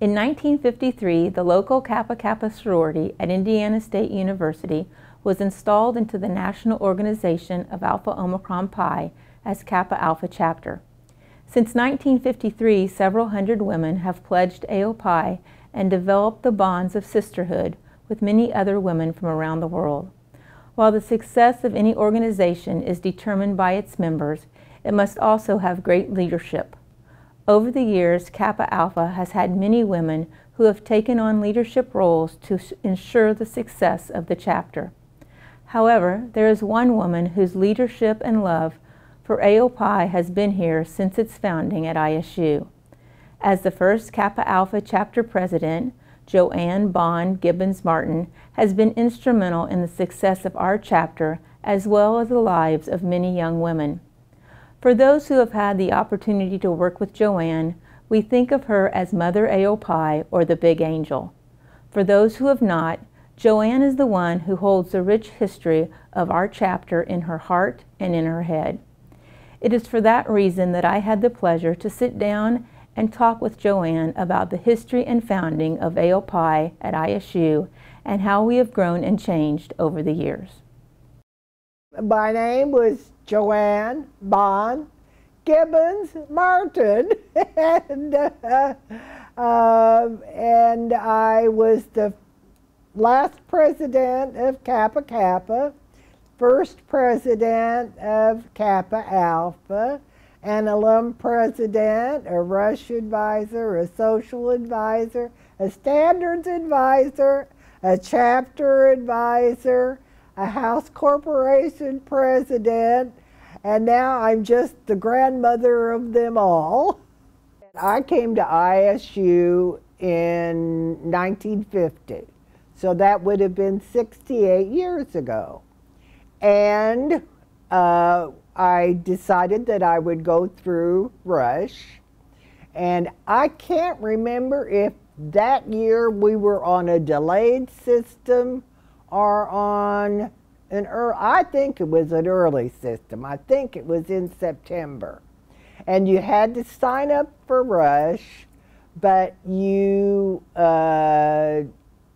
In 1953, the local Kappa Kappa sorority at Indiana State University was installed into the National Organization of Alpha Omicron Pi as Kappa Alpha Chapter. Since 1953, several hundred women have pledged AOPi and developed the bonds of sisterhood with many other women from around the world. While the success of any organization is determined by its members, it must also have great leadership. Over the years, Kappa Alpha has had many women who have taken on leadership roles to ensure the success of the chapter. However, there is one woman whose leadership and love for AOPi has been here since its founding at ISU. As the first Kappa Alpha chapter president, JoAnn Bohn Gibbons Martin has been instrumental in the success of our chapter as well as the lives of many young women. For those who have had the opportunity to work with JoAnn, we think of her as Mother AOPi or the Big Angel. For those who have not, JoAnn is the one who holds the rich history of our chapter in her heart and in her head. It is for that reason that I had the pleasure to sit down and talk with JoAnn about the history and founding of AOPi at ISU and how we have grown and changed over the years. My name was JoAnn Bohn Gibbons Martin, and I was the last president of Kappa Kappa, first president of Kappa Alpha, an alum president, a rush advisor, a social advisor, a standards advisor, a chapter advisor, a house corporation president, and now I'm just the grandmother of them all. I came to ISU in 1950, so that would have been 68 years ago. And I decided that I would go through Rush, and I can't remember if that year we were on a delayed system or on an early, I think it was an early system. I think it was in September. And you had to sign up for Rush, but you, I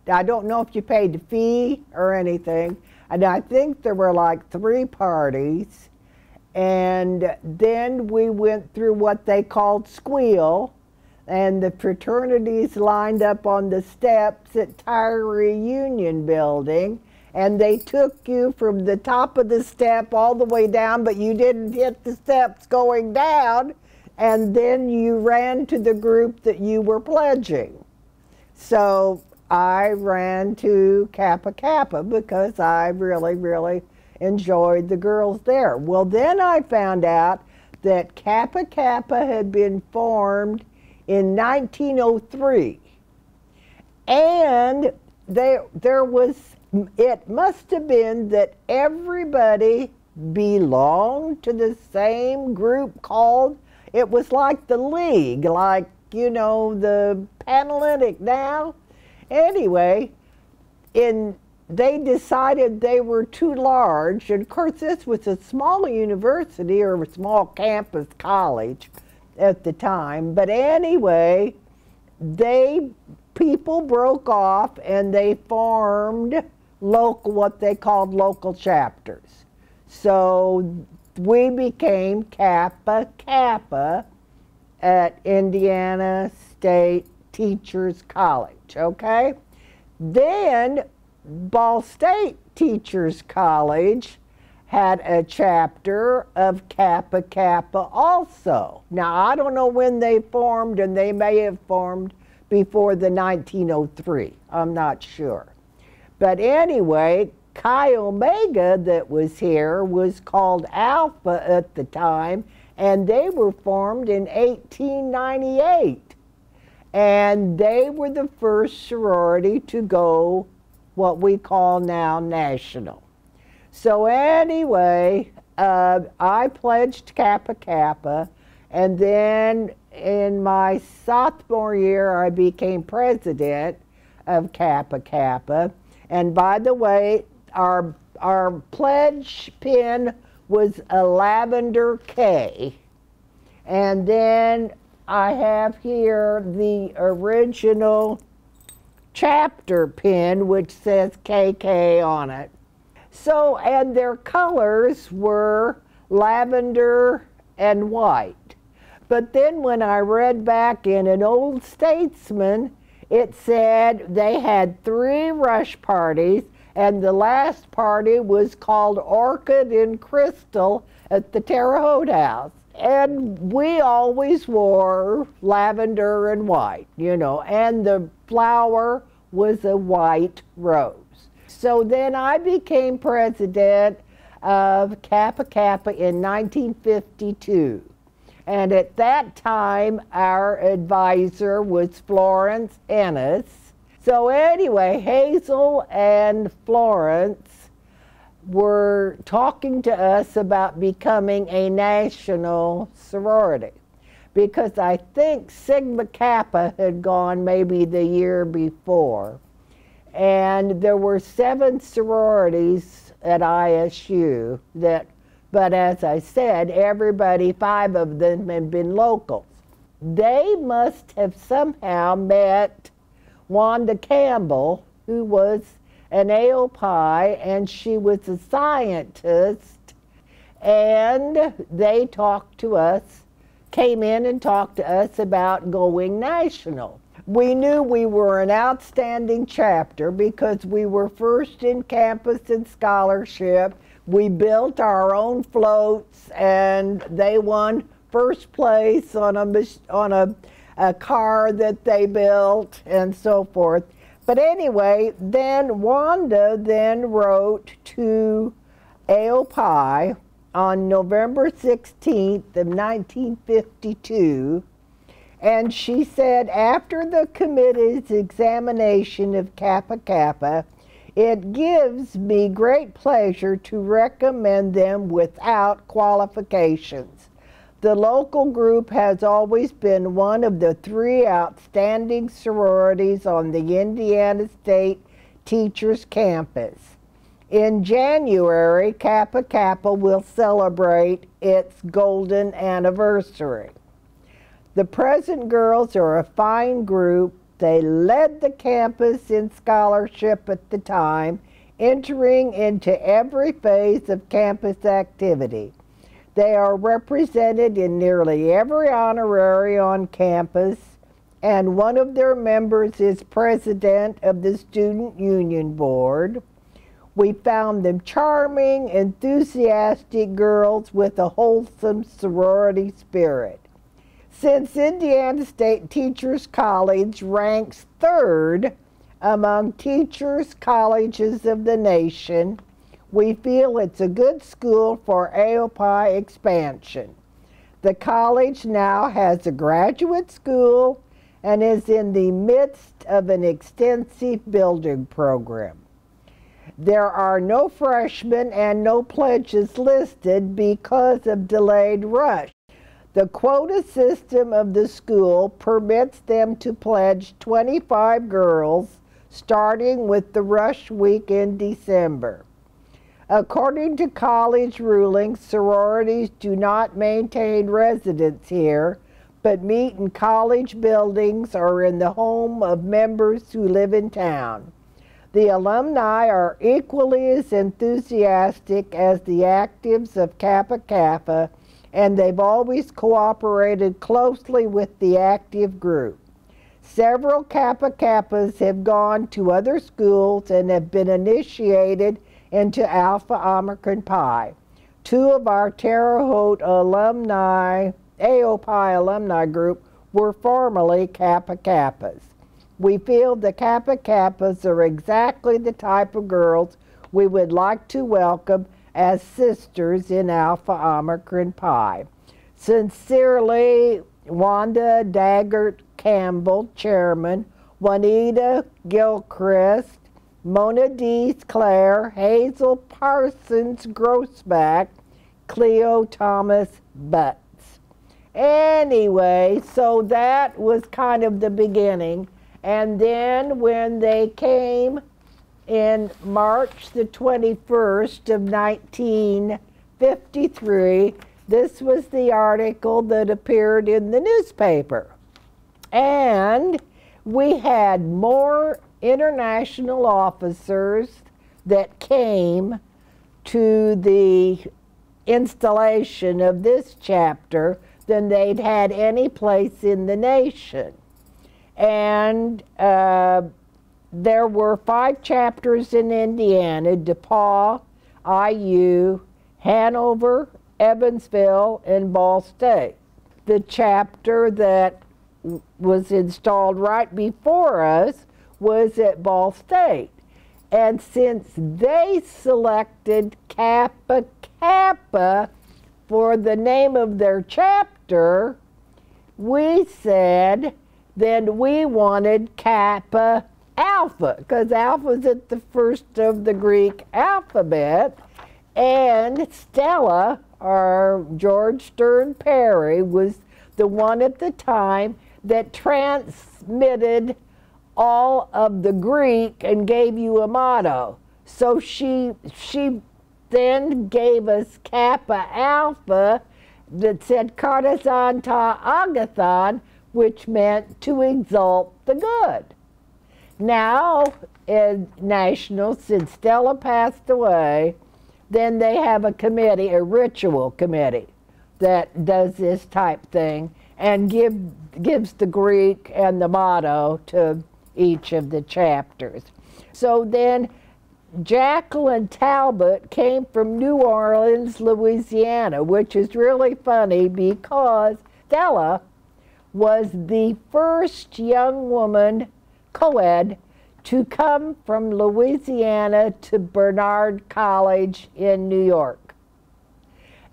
don't know if you paid the fee or anything. And I think there were like 3 parties. And then we went through what they called Squeal, and the fraternities lined up on the steps at Tyree Union Building, and they took you from the top of the step all the way down, but you didn't hit the steps going down, and then you ran to the group that you were pledging. So I ran to Kappa Kappa because I really, really enjoyed the girls there. Well, then I found out that Kappa Kappa had been formed in 1903, and there was, it must have been that everybody belonged to the same group called, it was like the League, like, you know, the Panhellenic now. Anyway, they decided they were too large, and of course this was a small university or a small campus college at the time, but anyway, people broke off and they formed local, what they called local chapters. So we became Kappa Kappa at Indiana State Teachers College, okay? Then Ball State Teachers College had a chapter of Kappa Kappa also. Now, I don't know when they formed, and they may have formed before the 1903. I'm not sure. But anyway, Chi Omega that was here was called Alpha at the time, and they were formed in 1898. And they were the first sorority to go what we call now national. So anyway, I pledged Kappa Kappa, and then in my sophomore year I became president of Kappa Kappa. And by the way, our pledge pin was a lavender K. And then I have here the original chapter pin, which says KK on it. So, and their colors were lavender and white. But then when I read back in an old Statesman, it said they had 3 rush parties, and the last party was called Orchid and Crystal at the Terre Haute House. And we always wore lavender and white, you know, and the flower was a white rose. So then I became president of Kappa Kappa in 1952. And at that time, our advisor was Florence Ennis. So anyway, Hazel and Florence were talking to us about becoming a national sorority, because I think Sigma Kappa had gone maybe the year before. And there were 7 sororities at ISU that, but as I said, everybody, 5 of them had been locals. They must have somehow met Wanda Campbell, who was an AOPi, and she was a scientist, and they talked to us, came in and talked to us about going national. We knew we were an outstanding chapter because we were first in campus and scholarship. We built our own floats, and they won first place on a car that they built and so forth. But anyway, then Wanda then wrote to AOPi on November 16th of 1952, and she said, after the committee's examination of Kappa Kappa, it gives me great pleasure to recommend them without qualifications. The local group has always been one of the 3 outstanding sororities on the Indiana State Teachers Campus. In January, Kappa Kappa will celebrate its golden anniversary. The present girls are a fine group. They led the campus in scholarship at the time, entering into every phase of campus activity. They are represented in nearly every honorary on campus, and one of their members is president of the Student Union Board. We found them charming, enthusiastic girls with a wholesome sorority spirit. Since Indiana State Teachers College ranks 3rd among teachers' colleges of the nation, we feel it's a good school for AOPi expansion. The college now has a graduate school and is in the midst of an extensive building program. There are no freshmen and no pledges listed because of delayed rush. The quota system of the school permits them to pledge 25 girls, starting with the rush week in December. According to college rulings, sororities do not maintain residence here, but meet in college buildings or in the home of members who live in town. The alumni are equally as enthusiastic as the actives of Kappa Kappa, and they've always cooperated closely with the active group. Several Kappa Kappas have gone to other schools and have been initiated into Alpha Omicron Pi. 2 of our Terre Haute alumni, AOPi alumni group, were formerly Kappa Kappas. We feel the Kappa Kappas are exactly the type of girls we would like to welcome as sisters in Alpha Omicron Pi. Sincerely, Wanda Daggett Campbell, Chairman, Juanita Gilchrist, Mona Dees Clare, Hazel Parsons Grossback, Cleo Thomas Butts. Anyway, so that was kind of the beginning. And then when they came in March the 21st of 1953, This was the article that appeared in the newspaper. And we had more international officers that came to the installation of this chapter than they'd had any place in the nation. And there were 5 chapters in Indiana: DePaul, IU, Hanover, Evansville, and Ball State. The chapter that was installed right before us was at Ball State. And since they selected Kappa Kappa for the name of their chapter, we said then we wanted Kappa Alpha, because Alpha's at the first of the Greek alphabet. And Stella, or George Stern Perry, was the one at the time that transmitted all of the Greek and gave you a motto. So she then gave us Kappa Alpha that said Cartazan ta agathon, which meant to exalt the good. Now, in National, since Stella passed away, then they have a committee, a ritual committee, that does this type thing and gives the Greek and the motto to each of the chapters. So then Jacqueline Talbot came from New Orleans, Louisiana, which is really funny because Stella was the first young woman, co-ed, to come from Louisiana to Bernard College in New York.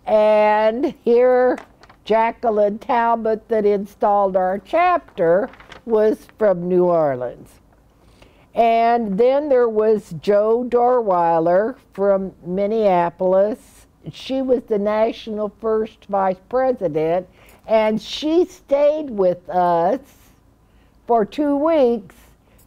And here, Jacqueline Talbot, that installed our chapter, was from New Orleans. And then there was Jo Dorweiler from Minneapolis. She was the national first vice president, and she stayed with us for 2 weeks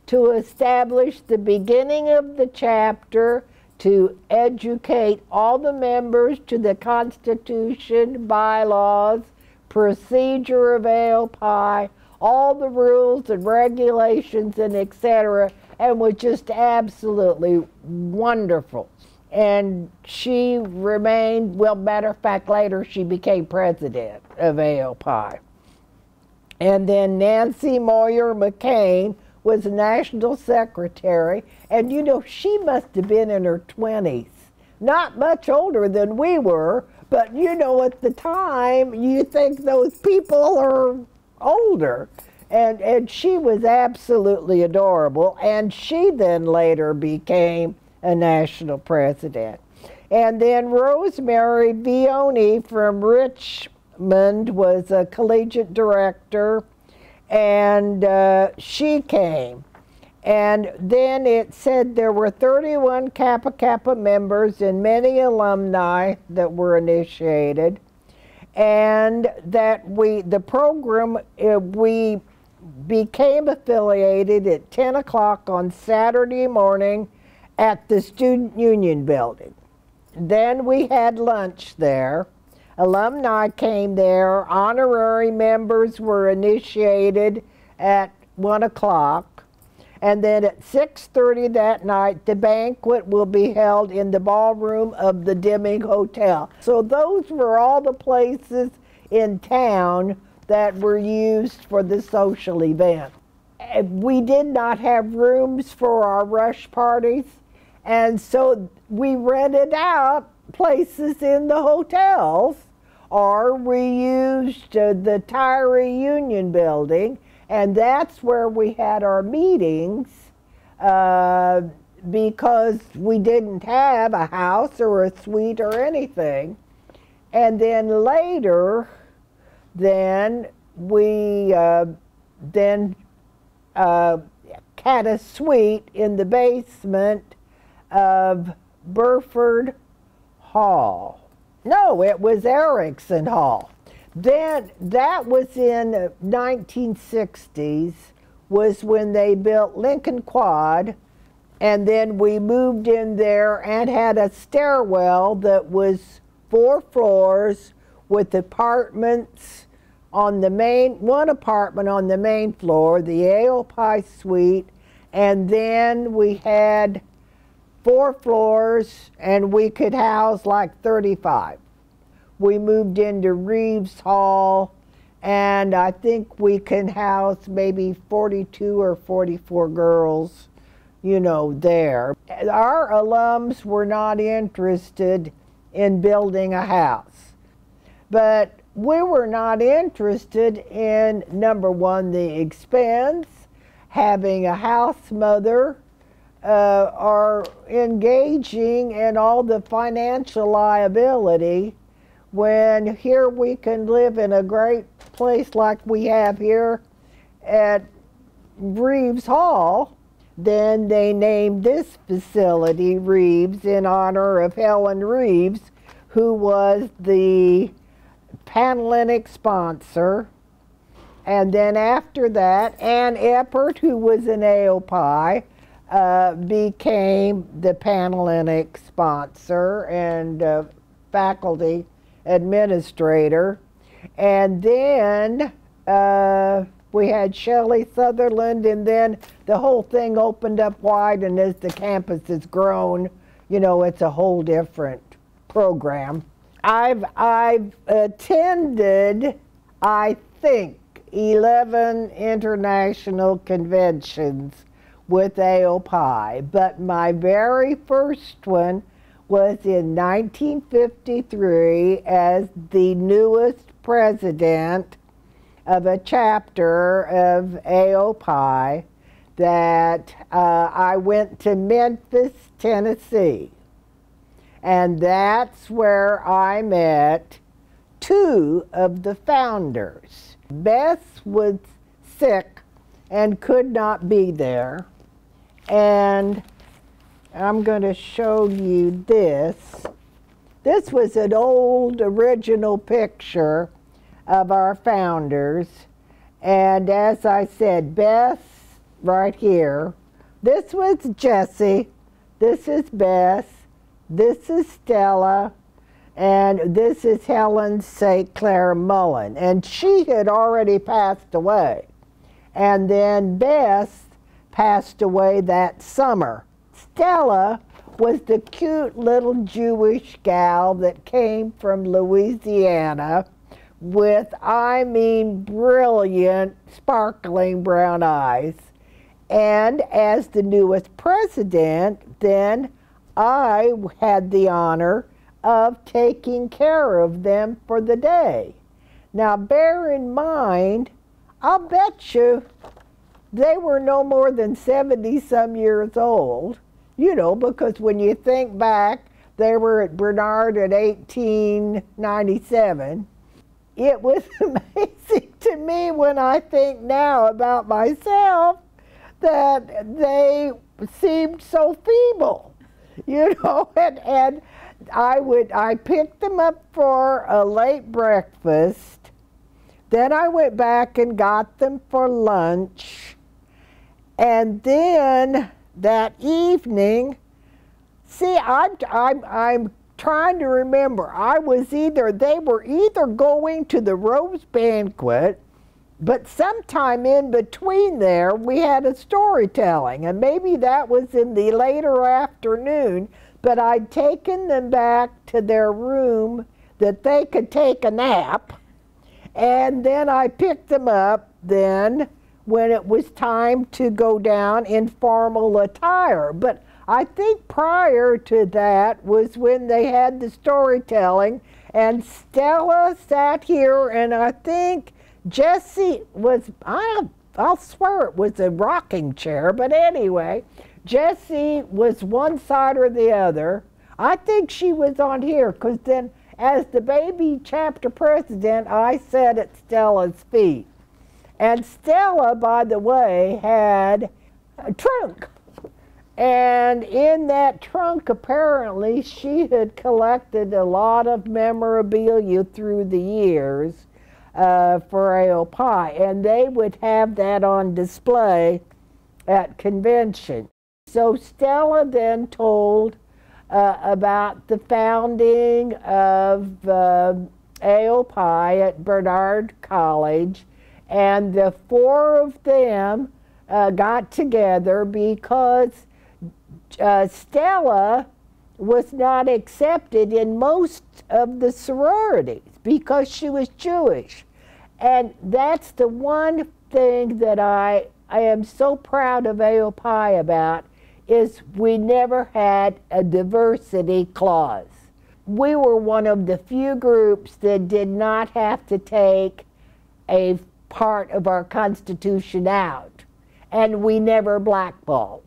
to establish the beginning of the chapter, to educate all the members to the Constitution, bylaws, procedure of AOPi, all the rules and regulations and etc., and was just absolutely wonderful. And she remained, well, matter of fact, later she became president of AOPi. And then Nancy Moyer McCain was national secretary, and you know, she must have been in her 20s. Not much older than we were, but you know, at the time, you think those people are older. And she was absolutely adorable, and she then later became a national president. And then Rosemary Vioni from Richmond was a collegiate director, and she came. And then it said there were 31 Kappa Kappa members and many alumni that were initiated, and that the program, we became affiliated at 10 o'clock on Saturday morning at the Student Union building. Then we had lunch there. Alumni came there. Honorary members were initiated at 1 o'clock. And then at 6:30 that night, the banquet will be held in the ballroom of the Deming Hotel. So those were all the places in town that were used for the social event. We did not have rooms for our rush parties, and so we rented out places in the hotels, or we used the Tyree Union building, and that's where we had our meetings because we didn't have a house or a suite or anything. And then later, we had a suite in the basement of Burford Hall. No, it was Erickson Hall. Then that was in 1960s, was when they built Lincoln Quad, and then we moved in there and had a stairwell that was 4 floors with apartments on the one apartment on the main floor, the AOPi suite, and then we had 4 floors and we could house like 35. We moved into Reeves Hall, and I think we can house maybe 42 or 44 girls, you know, there. Our alums were not interested in building a house, but we were not interested in, number one, the expense, having a house mother, or engaging in all the financial liability, when here we can live in a great place like we have here at Reeves Hall. Then they named this facility Reeves in honor of Helen Reeves, who was the Panhellenic sponsor. And then after that, Ann Eppert, who was an AOPi, became the Panhellenic sponsor and faculty administrator. And then we had Shelley Sutherland, and then the whole thing opened up wide, and as the campus has grown, you know, it's a whole different program. I've attended, I think, 11 international conventions with AOPi, but my very first one was in 1953 as the newest president of a chapter of AOPi that I went to Memphis, Tennessee. And that's where I met 2 of the founders. Bess was sick and could not be there. And I'm going to show you this. This was an old original picture of our founders. And as I said, Bess right here. This was Jessie. This is Bess. This is Stella. And this is Helen St. Clair Mullen. And she had already passed away. And then Bess passed away that summer. Stella was the cute little Jewish gal that came from Louisiana with, I mean, brilliant, sparkling brown eyes. And as the newest president, then I had the honor of taking care of them for the day. Now, bear in mind, I'll bet you they were no more than 70-some years old, you know, because when you think back, they were at Bernard in 1897. It was amazing to me when I think now about myself that they seemed so feeble, you know, and I picked them up for a late breakfast. Then I went back and got them for lunch. And then that evening, see, I'm trying to remember. They were either going to the Rose Banquet, but sometime in between there, we had a storytelling, and maybe that was in the later afternoon, but I'd taken them back to their room that they could take a nap, and then I picked them up then when it was time to go down in formal attire. But I think prior to that was when they had the storytelling, and Stella sat here, and I think Jessie was, I'll swear it was a rocking chair, but anyway, Jessie was one side or the other. I think she was on here, because then as the baby chapter president, I sat at Stella's feet. And Stella, by the way, had a trunk. And in that trunk, apparently, she had collected a lot of memorabilia through the years for AOPi, and they would have that on display at convention. So Stella then told about the founding of AOPi at Bernard College, and the four of them got together because Stella was not accepted in most of the sororities because she was Jewish. And that's the one thing that I am so proud of AOPi about, is we never had a diversity clause. We were one of the few groups that did not have to take a part of our Constitution out, and we never blackballed.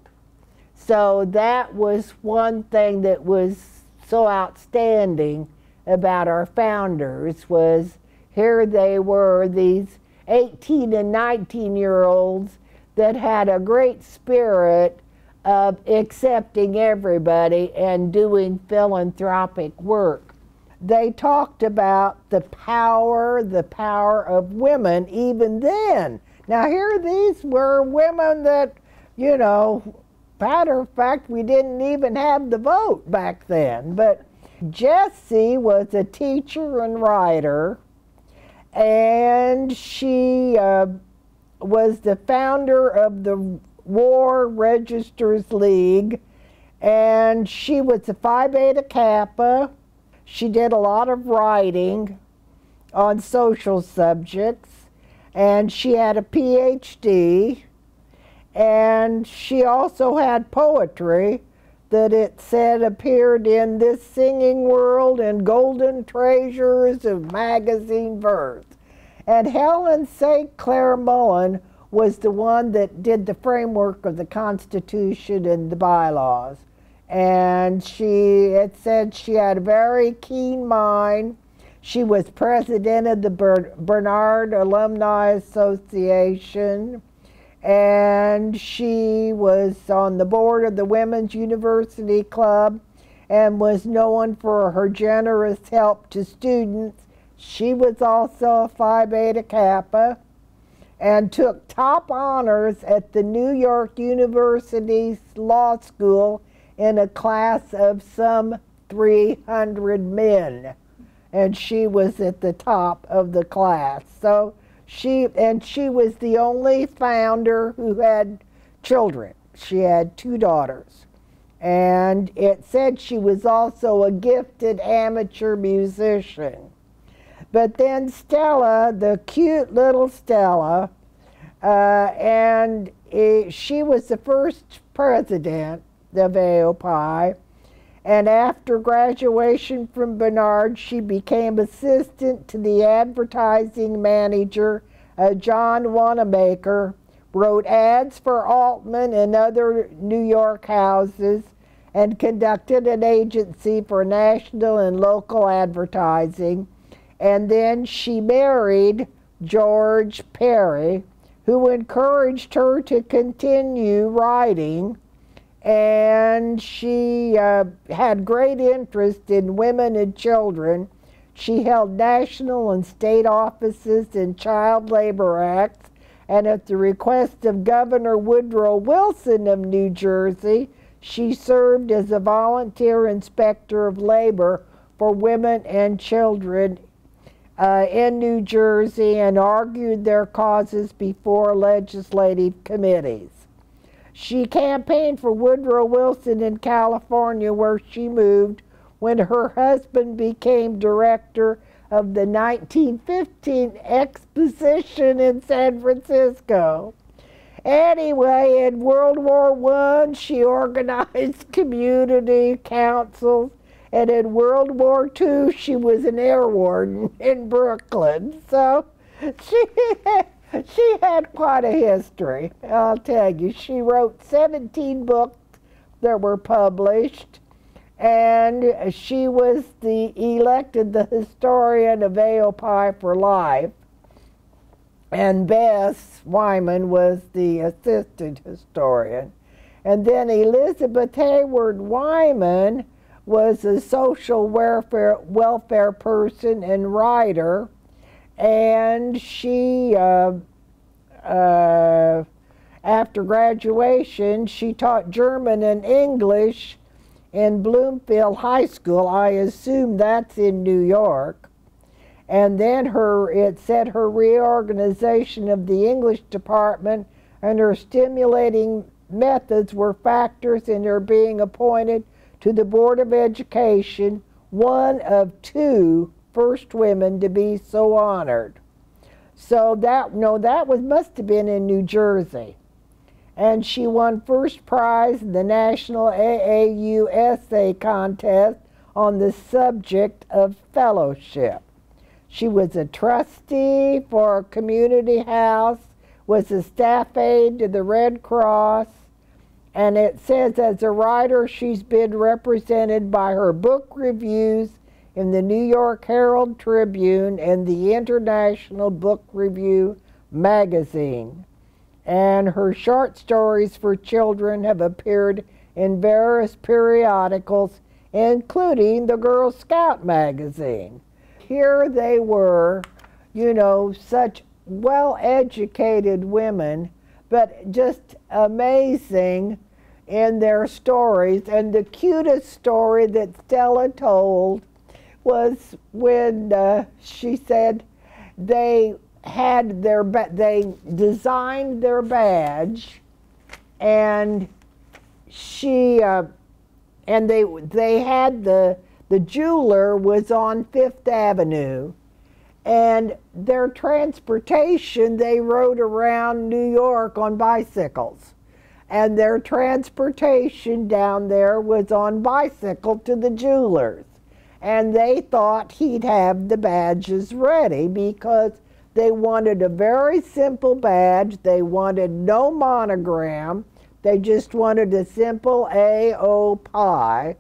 So that was one thing that was so outstanding about our founders, was here they were, these 18 and 19-year-olds that had a great spirit of accepting everybody and doing philanthropic work. They talked about the power of women even then. Now here these were women that, you know, matter of fact, we didn't even have the vote back then. But Jessie was a teacher and writer, and she was the founder of the War Registers League, and she was a Phi Beta Kappa. She did a lot of writing on social subjects, and she had a PhD, and she also had poetry that it said appeared in This Singing World and Golden Treasures of Magazine Verse. And Helen St. Clair Mullen was the one that did the framework of the Constitution and the bylaws. And it said she had a very keen mind. She was president of the Bernard Alumni Association, and she was on the board of the Women's University Club and was known for her generous help to students. She was also a Phi Beta Kappa and took top honors at the New York University's Law School in a class of some 300 men. And she was at the top of the class. So she was the only founder who had children. She had 2 daughters. And it said she was also a gifted amateur musician. But then Stella, the cute little Stella, she was the first president of AOPi, and after graduation from Bernard, she became assistant to the advertising manager, John Wanamaker, wrote ads for Altman and other New York houses, and conducted an agency for national and local advertising. And then she married George Perry, who encouraged her to continue writing, and she had great interest in women and children. She held national and state offices in child labor acts, and at the request of Governor Woodrow Wilson of New Jersey, she served as a volunteer inspector of labor for women and children in New Jersey, and argued their causes before legislative committees. She campaigned for Woodrow Wilson in California, where she moved when her husband became director of the 1915 Exposition in San Francisco. Anyway, in World War I, she organized community councils, and in World War II, she was an air warden in Brooklyn. So she had quite a history, I'll tell you. She wrote 17 books that were published, and she was elected the historian of AOPi for life. And Bess Wyman was the assistant historian. And then Elizabeth Hayward Wyman was a social welfare person and writer, and she, after graduation, she taught German and English in Bloomfield High School. I assume that's in New York. And then it said her reorganization of the English department and her stimulating methods were factors in her being appointed to the Board of Education, one of 2 first women to be so honored. So that must have been in New Jersey. And she won first prize in the National AAU Essay Contest on the subject of fellowship. She was a trustee for a community house, was a staff aide to the Red Cross, and it says as a writer she's been represented by her book reviews in the New York Herald Tribune and the International Book Review magazine. And her short stories for children have appeared in various periodicals, including the Girl Scout magazine. Here they were, you know, such well-educated women, but just amazing in their stories. And the cutest story that Stella told was when she said they designed their badge, and they had the jeweler was on 5th Avenue, and their transportation, they rode around New York on bicycles, and their transportation down there was on bicycle to the jewelers. And they thought he'd have the badges ready because they wanted a very simple badge. They wanted no monogram. They just wanted a simple AOPi.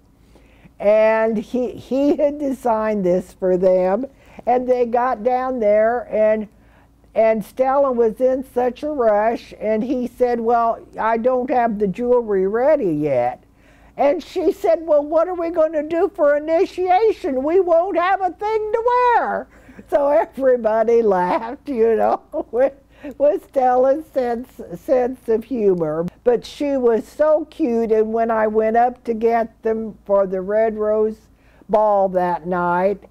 And he had designed this for them. And they got down there, and Stella was in such a rush, and he said, well, I don't have the jewelry ready yet. And she said, well, what are we going to do for initiation? We won't have a thing to wear. So everybody laughed, you know, with Stella's sense of humor. But she was so cute, and when I went up to get them for the Red Rose Ball that night,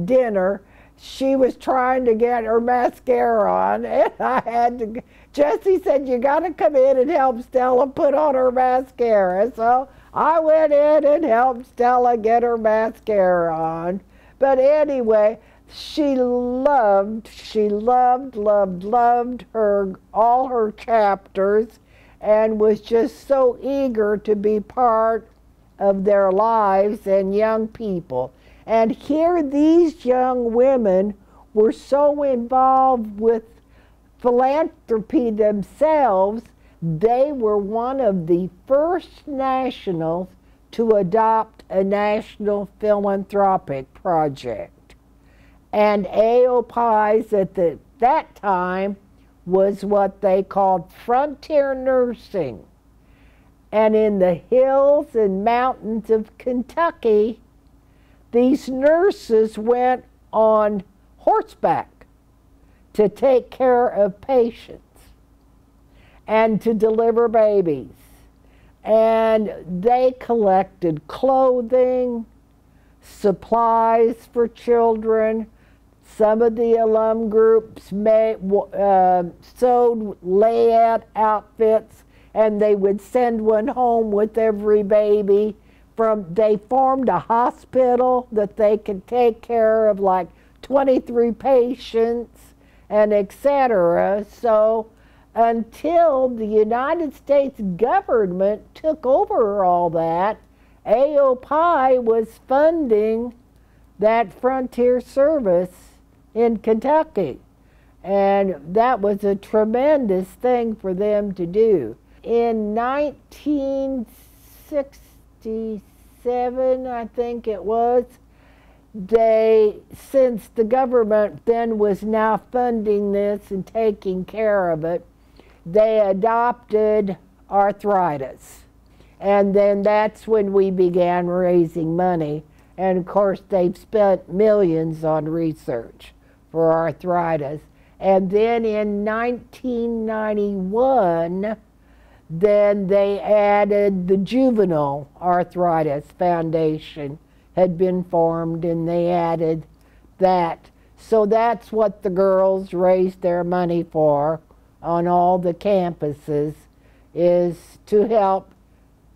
dinner, she was trying to get her mascara on, and I had to, Jessie said, you got to come in and help Stella put on her mascara. So I went in and helped Stella get her mascara on. But anyway, she loved all her chapters, and was just so eager to be part of their lives and young people. And here these young women were so involved with philanthropy themselves, they were one of the first nationals to adopt a national philanthropic project. And AOPi's at that time was what they called frontier nursing. And in the hills and mountains of Kentucky, these nurses went on horseback to take care of patients and to deliver babies. And they collected clothing, supplies for children. Some of the alum groups sewed layout outfits, and they would send one home with every baby. They formed a hospital that they could take care of like 23 patients and etc. So until the United States government took over all that, AOPi was funding that frontier service in Kentucky. And that was a tremendous thing for them to do. In 1967, I think it was, since the government then was now funding this and taking care of it, they adopted arthritis. And then that's when we began raising money. And of course, they've spent millions on research for arthritis. And then in 1991, then they added the Juvenile Arthritis Foundation had been formed, and they added that So that's what the girls raise their money for on all the campuses, is to help,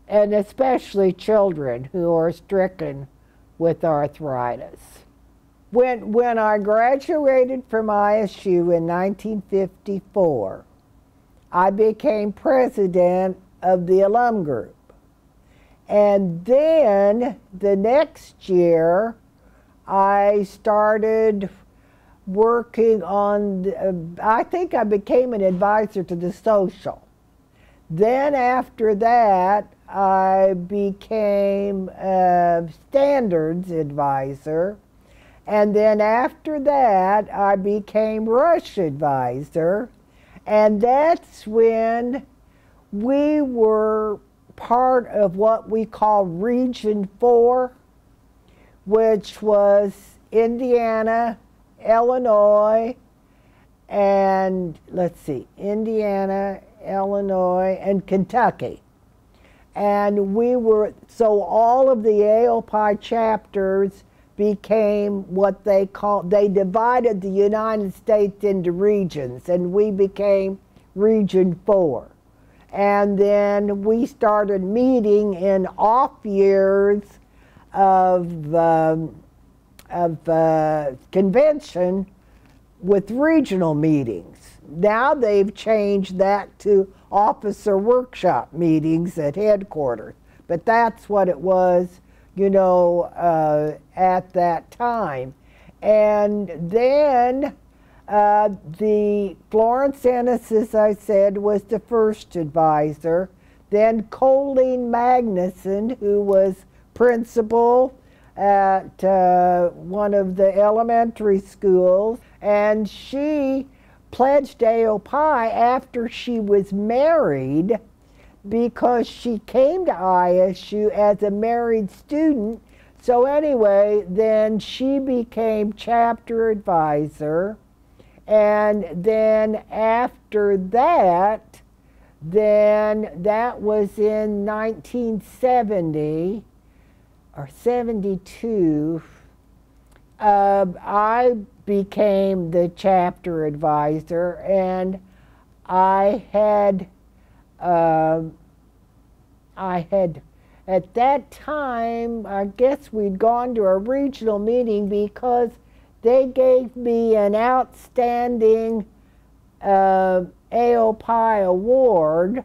and especially children who are stricken with arthritis. When I graduated from ISU in 1954, I became president of the alum group. And then the next year, I started working on, I think I became an advisor to the social. Then after that, I became a standards advisor. And then after that, I became rush advisor. And that's when we were part of what we call Region 4, which was Indiana, Illinois, and Indiana, Illinois, and Kentucky. And we were, so all of the AOPi chapters became what they divided the United States into regions, and we became Region 4. And then we started meeting in off years of convention with regional meetings. Now they've changed that to officer workshop meetings at headquarters, but that's what it was, you know, at that time. And then the Florence Ennis, as I said, was the first advisor. Then Colleen Magnuson, who was principal at one of the elementary schools, and she pledged AOPi after she was married, because she came to ISU as a married student. So anyway, then she became chapter advisor. And then after that, then that was in 1970 or 72, I became the chapter advisor, and I had at that time, I guess we'd gone to a regional meeting because they gave me an outstanding AOPi award,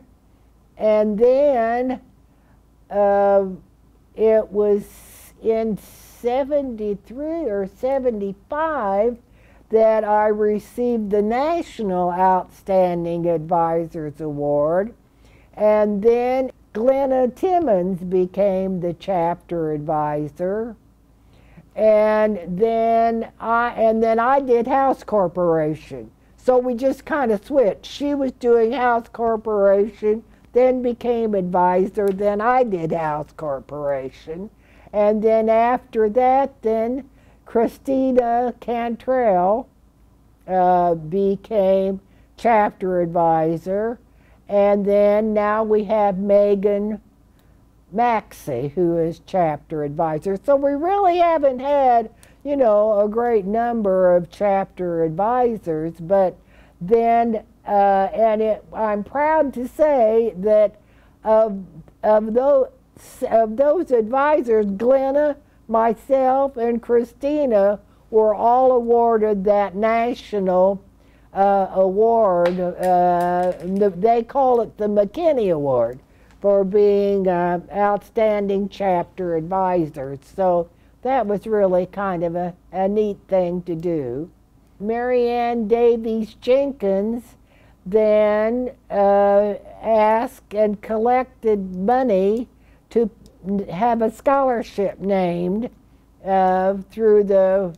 and then it was in 73 or 75 that I received the National Outstanding Advisors Award. And then Glenna Timmons became the chapter advisor. And then I did House Corporation. So we just kind of switched. She was doing House Corporation, then became advisor, then I did House Corporation. And then after that, then Christina Cantrell became chapter advisor. And then now we have Megan Maxey, who is chapter advisor. So we really haven't had, you know, a great number of chapter advisors, but then, I'm proud to say that of those advisors, Glenna, myself, and Christina were all awarded that national award. They call it the McKinney Award for being outstanding chapter advisors. So that was really kind of a neat thing to do. Mary Ann Davies Jenkins then asked and collected money to have a scholarship named through the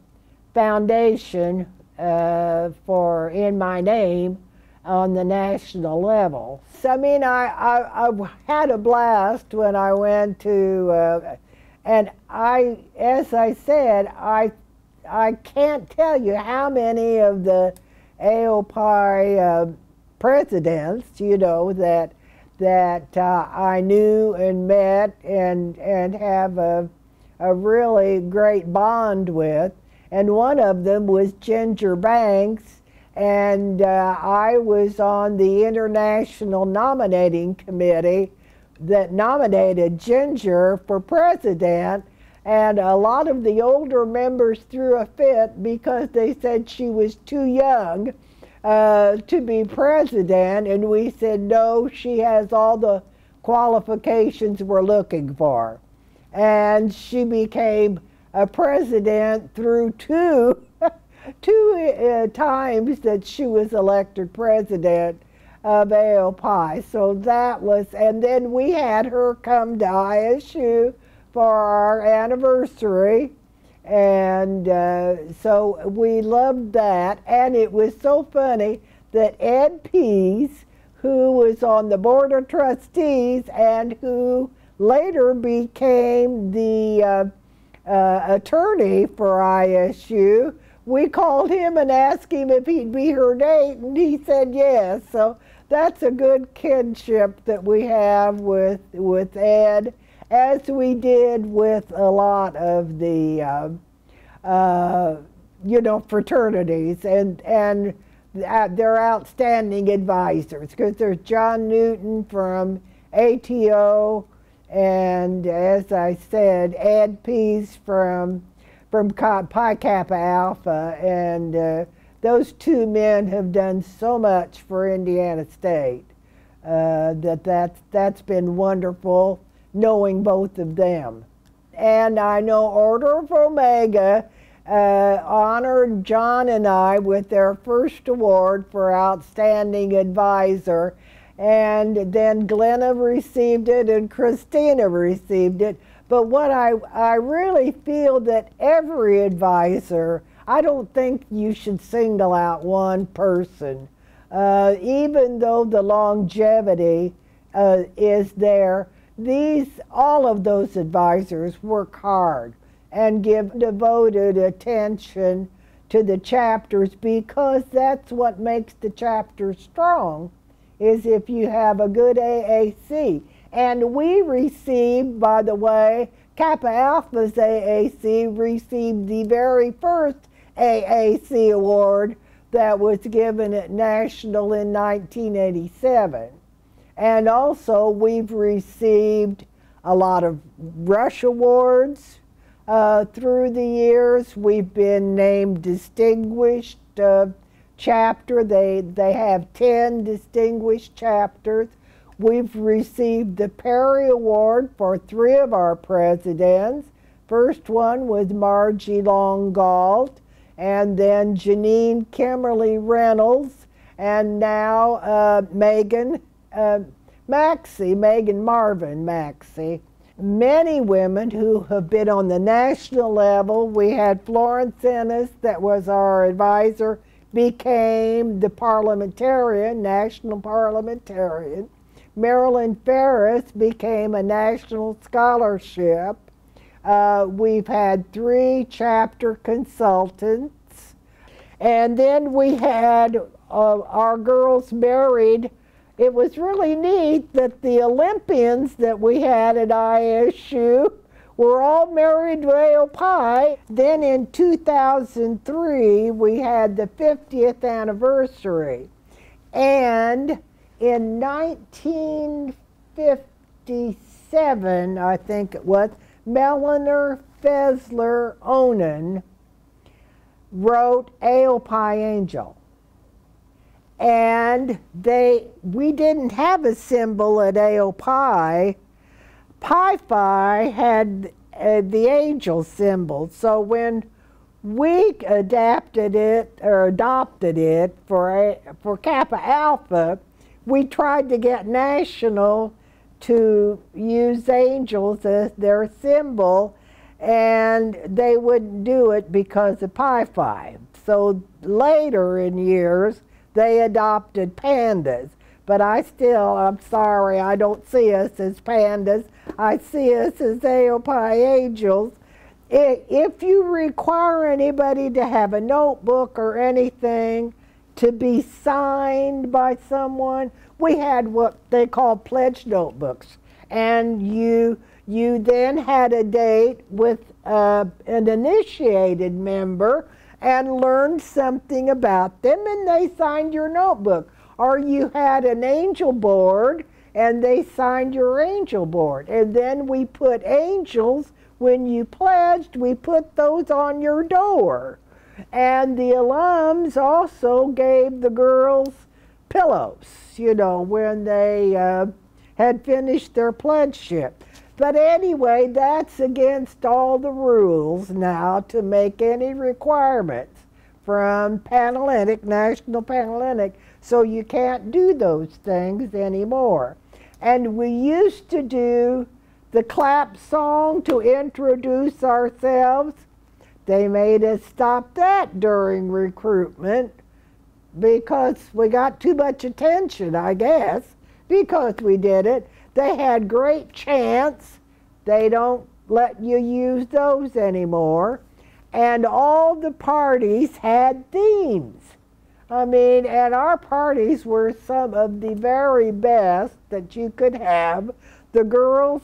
foundation for In My Name on the national level. So I mean, I had a blast when I went to, and as I said, I can't tell you how many of the AOPi presidents, you know, that I knew and met and have a really great bond with. and one of them was Ginger Banks, and I was on the international nominating committee that nominated Ginger for president, and a lot of the older members threw a fit because they said she was too young to be president, and we said, no, she has all the qualifications we're looking for. And she became a president through two times that she was elected president of AOPi. So that was, and then we had her come to ISU for our anniversary, and so we loved that. And it was so funny that Ed Pease, who was on the board of trustees and who later became the attorney for ISU, we called him and asked him if he'd be her date, and he said yes. So that's a good kinship that we have with Ed, as we did with a lot of the you know, fraternities, and they're outstanding advisors, because there's John Newton from ATO, and as I said, Ed Pease from Pi Kappa Alpha, and those two men have done so much for Indiana State that's been wonderful knowing both of them. And I know Order of Omega honored John and I with their first award for Outstanding Advisor, and then Glenna received it and Christina received it. But what I really feel that every advisor, I don't think you should single out one person. Even though the longevity is there, all of those advisors work hard and give devoted attention to the chapters, because that's what makes the chapter strong, is if you have a good AAC. And we received, by the way, Kappa Alpha's AAC received the very first AAC award that was given at National in 1987. And also we've received a lot of Rush Awards through the years. We've been named Distinguished Chapter. They have 10 distinguished chapters. We've received the Perry Award for 3 of our presidents. First one was Margie Long Galt, and then Janine Kimberly Reynolds, and now Megan Marvin Maxey. Many women who have been on the national level. We had Florence Ennis, that was our advisor, became the parliamentarian, national parliamentarian. Marilyn Ferris became a national scholarship. We've had 3 chapter consultants. And then we had our girls married. It was really neat that the Olympians that we had at ISU were all married to AOPi. Then in 2003, we had the 50th anniversary. And in 1957, I think it was, Melanie Fessler Onan wrote AOPi Angel. And we didn't have a symbol at AOPi. Pi Phi had the angel symbol. So when we adopted it for Kappa Alpha, we tried to get National to use angels as their symbol, and they wouldn't do it because of Pi Phi. So later in years, they adopted pandas. But I'm sorry, I don't see us as pandas. I see us as AOPi angels. If you require anybody to have a notebook or anything to be signed by someone, we had what they call pledge notebooks. And you you then had a date with an initiated member and learned something about them, and they signed your notebook. Or you had an angel board and they signed your angel board. And then we put angels, when you pledged, we put those on your door. And the alums also gave the girls pillows, you know, when they had finished their pledgeship. But anyway, that's against all the rules now to make any requirements from Panhellenic, National Panhellenic, so you can't do those things anymore. And we used to do the clap song to introduce ourselves. They made us stop that during recruitment because we got too much attention, I guess, because we did it. They had great chants. They don't let you use those anymore. And all the parties had themes. I mean, and our parties were some of the very best that you could have. The girls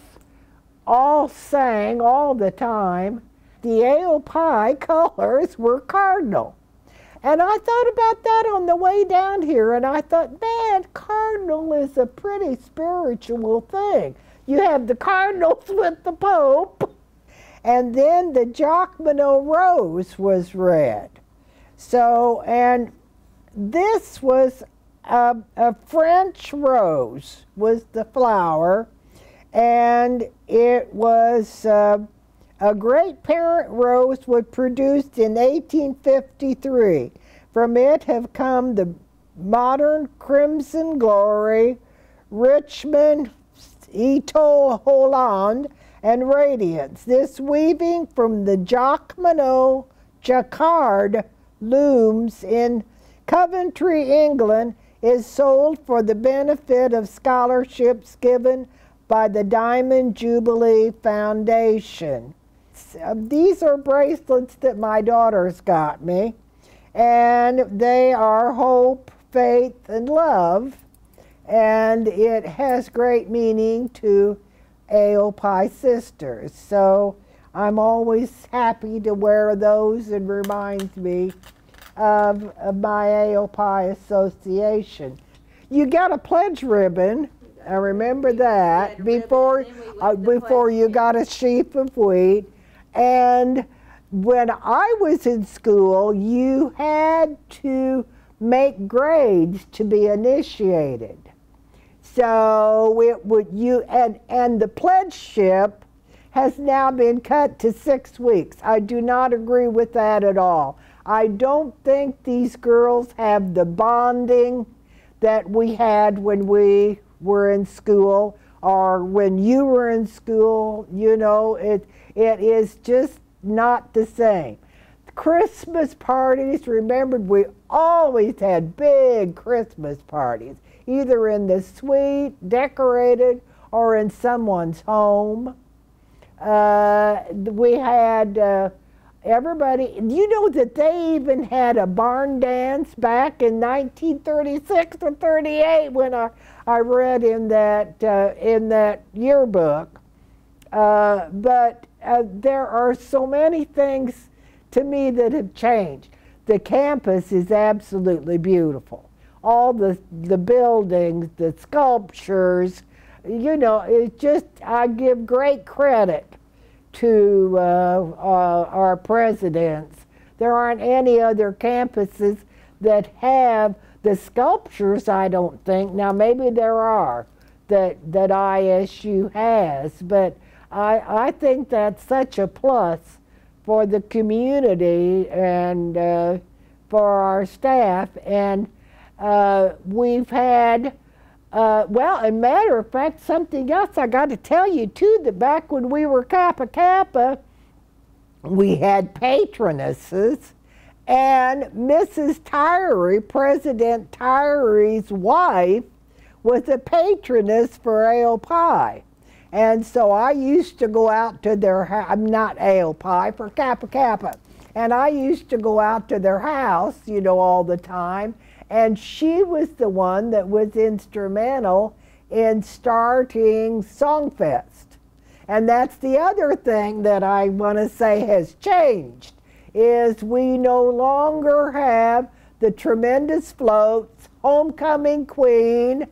all sang all the time. The AOPi colors were cardinal. And I thought about that on the way down here, and I thought, man, cardinal is a pretty spiritual thing. You have the cardinals with the Pope, and then the Jacqueminot rose was red. So, and this was a French rose was the flower, and it was a great parent rose was produced in 1853. From it have come the modern crimson glory, Richmond, Etoile Holland, and radiance. This weaving from the Jacqueminot jacquard looms in Coventry, England, is sold for the benefit of scholarships given by the Diamond Jubilee Foundation. These are bracelets that my daughters got me, and they are hope, faith, and love, and it has great meaning to AOPi sisters. So I'm always happy to wear those. It reminds me of my AOPi association. You got a pledge ribbon. I remember that before you got a sheaf of wheat. And when I was in school, you had to make grades to be initiated. So it would and the pledgeship has now been cut to 6 weeks. I do not agree with that at all. I don't think these girls have the bonding that we had when we were in school or when you were in school. You know, it is just not the same. Christmas parties, remember, we always had big Christmas parties, either in the suite, decorated, or in someone's home. We had everybody, you know that they even had a barn dance back in 1936 or 38 when I read in that yearbook. But there are so many things to me that have changed. The campus is absolutely beautiful. All the buildings, the sculptures, you know, it's just, I give great credit to our presidents. There aren't any other campuses that have the sculptures, I don't think. Now maybe there are that ISU has, but I think that's such a plus for the community and for our staff. And we've had, well, as a matter of fact, something else I got to tell you too, that back when we were Kappa Kappa, we had patronesses, and Mrs. Tyree, President Tyree's wife, was a patroness for AOPi. And so I used to go out to their house, I'm not AOPi, for Kappa Kappa. And I used to go out to their house, you know, all the time. And she was the one that was instrumental in starting Songfest. And that's the other thing that I want to say has changed, is we no longer have the tremendous floats, Homecoming Queen,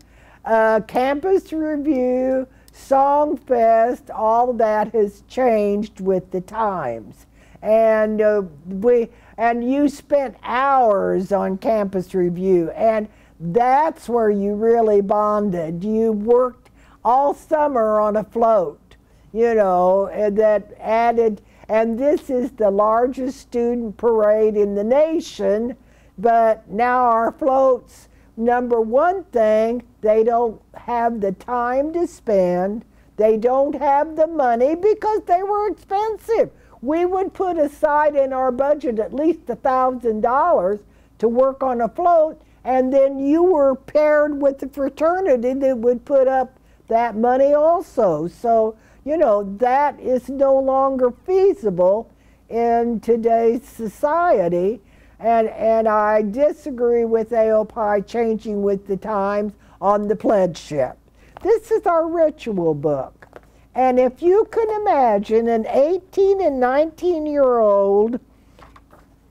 Campus Review, Song Fest. All that has changed with the times. And you spent hours on Campus Review, and that's where you really bonded. You worked all summer on a float, you know, and that added, and this is the largest student parade in the nation, but now our floats, number one thing, they don't have the time to spend, they don't have the money because they were expensive. We would put aside in our budget at least $1,000 to work on a float, and then you were paired with the fraternity that would put up that money also. So, you know, that is no longer feasible in today's society. And I disagree with AOPi changing with the times on the pledge ship. This is our ritual book. And if you can imagine an 18 and 19-year-old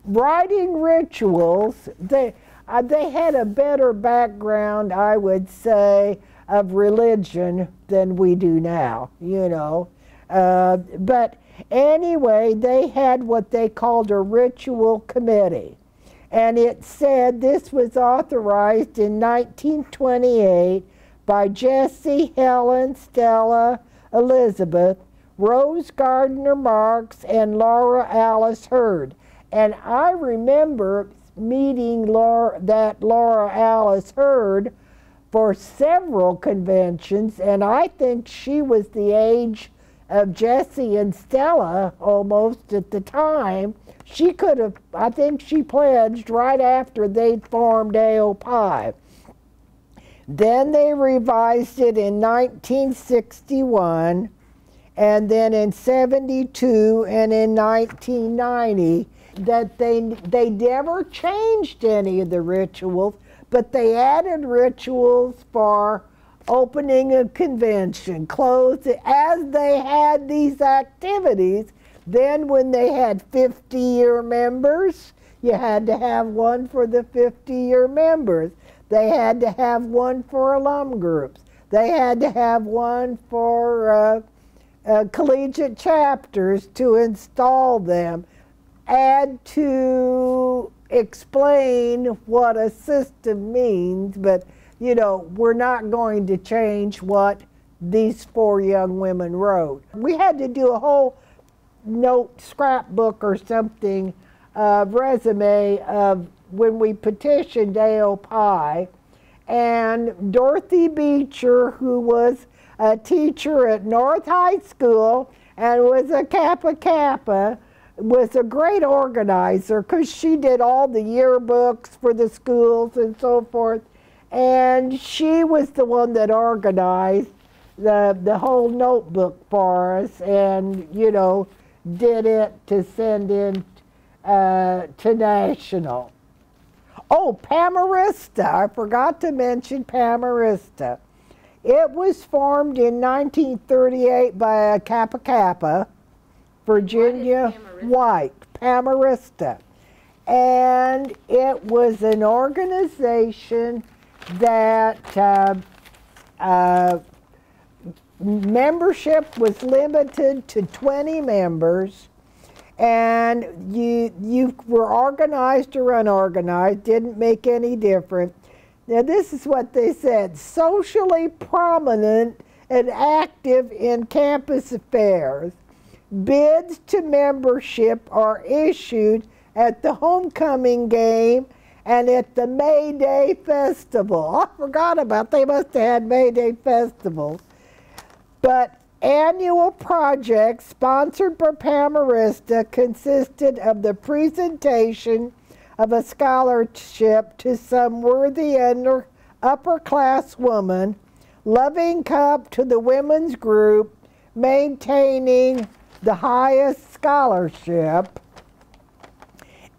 writing rituals, they had a better background, I would say, of religion than we do now, you know. But anyway, they had what they called a ritual committee. And it said this was authorized in 1928 by Jessie, Helen, Stella, Elizabeth, Rose Gardner Marks, and Laura Alice Hurd. And I remember meeting Laura Alice Hurd for several conventions, and I think she was the age of Jessie and Stella almost at the time. She could have, I think she pledged right after they'd formed AOPi. Then they revised it in 1961, and then in 72 and in 1990, that they never changed any of the rituals, but they added rituals for opening a convention, closing, as they had these activities. Then when they had 50-year members, you had to have one for the 50-year members. They had to have one for alum groups. They had to have one for collegiate chapters to install them. Add to explain what a system means, but you know, we're not going to change what these 4 young women wrote. We had to do a whole note scrapbook or something, resume of when we petitioned AOPi, and Dorothy Beecher, who was a teacher at North High School and was a Kappa Kappa, was a great organizer because she did all the yearbooks for the schools and so forth. And she was the one that organized the whole notebook for us, and, you know, did it to send in to National. Oh, Pamarista. I forgot to mention Pamarista. It was formed in 1938 by a Kappa Kappa, Virginia White, Pamarista. And it was an organization that membership was limited to 20 members, and you were organized or unorganized, didn't make any difference. Now this is what they said: socially prominent and active in campus affairs. Bids to membership are issued at the homecoming game and at the May Day Festival. I forgot about, they must have had May Day festivals. But annual projects sponsored by Pamarista consisted of the presentation of a scholarship to some worthy upper-class woman, loving cup to the women's group, maintaining the highest scholarship,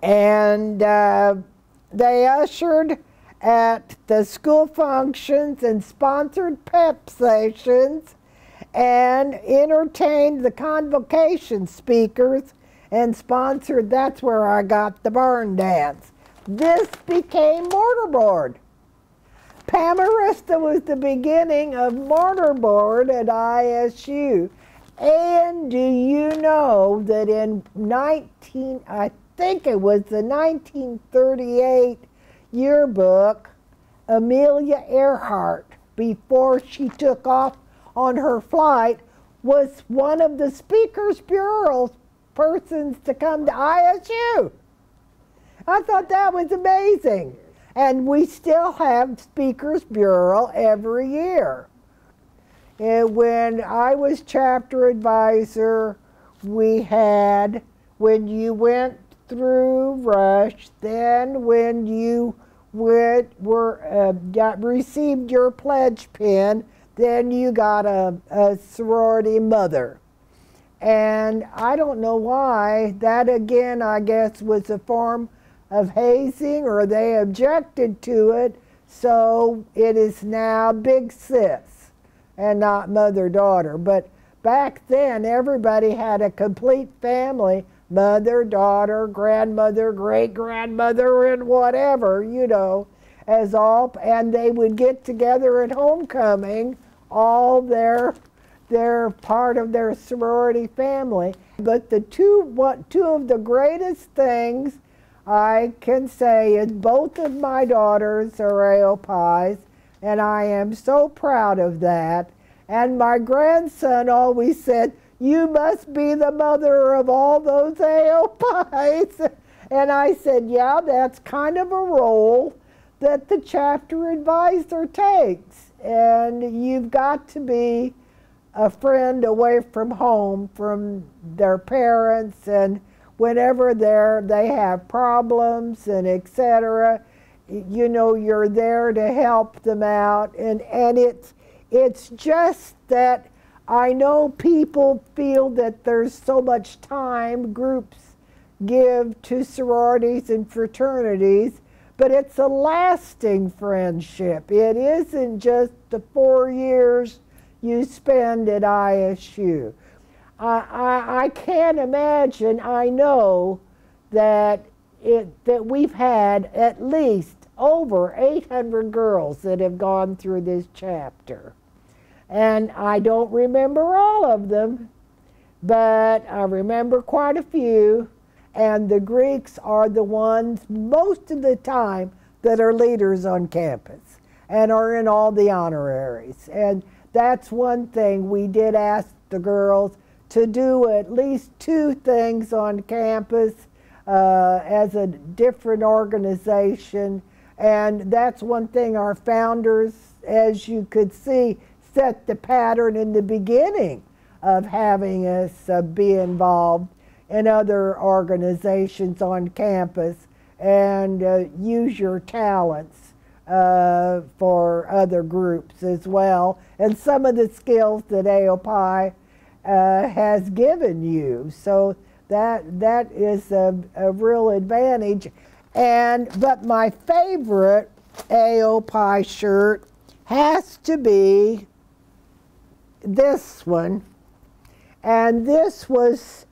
and they ushered at the school functions and sponsored pep sessions and entertained the convocation speakers and sponsored. That's where I got the barn dance. This became mortarboard. Pamarista was the beginning of mortarboard at ISU. And do you know that in I think it was the 1938 yearbook, Amelia Earhart, before she took off on her flight, was one of the Speakers Bureau persons to come to ISU. I thought that was amazing. And we still have Speakers Bureau every year. And when I was chapter advisor, we had, when you went through Rush, then when you received your pledge pin, then you got a sorority mother. And I don't know why. That again, I guess, was a form of hazing, or they objected to it, so it is now Big Sis and not mother-daughter. But back then, everybody had a complete family, mother, daughter, grandmother, great-grandmother, and whatever, you know, as all, and they would get together at homecoming, all their part of their sorority family. But the two of the greatest things I can say is both of my daughters are AOPis, and I am so proud of that. And my grandson always said, "You must be the mother of all those AOPis." And I said, yeah, that's kind of a role that the chapter advisor takes. And you've got to be a friend away from home, from their parents, and whenever they have problems and etc., you know, you're there to help them out. And it's just that I know people feel that there's so much time groups give to sororities and fraternities, but it's a lasting friendship. It isn't just the 4 years you spend at ISU. I can't imagine. I know that we've had at least over 800 girls that have gone through this chapter. And I don't remember all of them, but I remember quite a few. And the Greeks are the ones most of the time that are leaders on campus and are in all the honoraries. And that's one thing we did ask the girls to do, at least 2 things on campus as a different organization. And that's one thing our founders, as you could see, set the pattern in the beginning of having us be involved in other organizations on campus and use your talents for other groups as well. And some of the skills that AOPi has given you. So that is a real advantage. But my favorite AOPi shirt has to be this one. And this was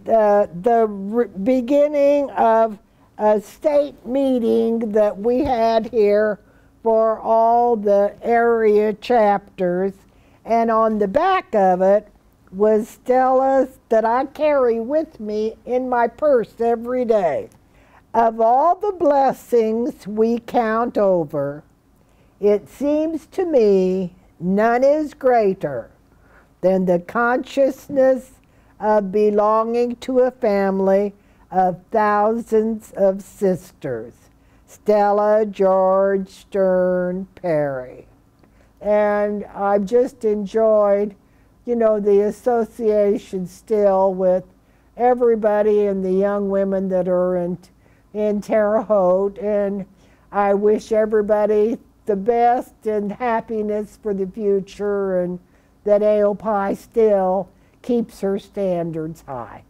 the beginning of a state meeting that we had here for all the area chapters. And on the back of it was Stella's, that I carry with me in my purse every day. Of all the blessings we count over, it seems to me none is greater than the consciousness of belonging to a family of thousands of sisters. Stella, George, Stern, Perry. And I've just enjoyed, you know, the association still with everybody and the young women that are in Terre Haute. And I wish everybody the best and happiness for the future, and that AOPi still keeps her standards high.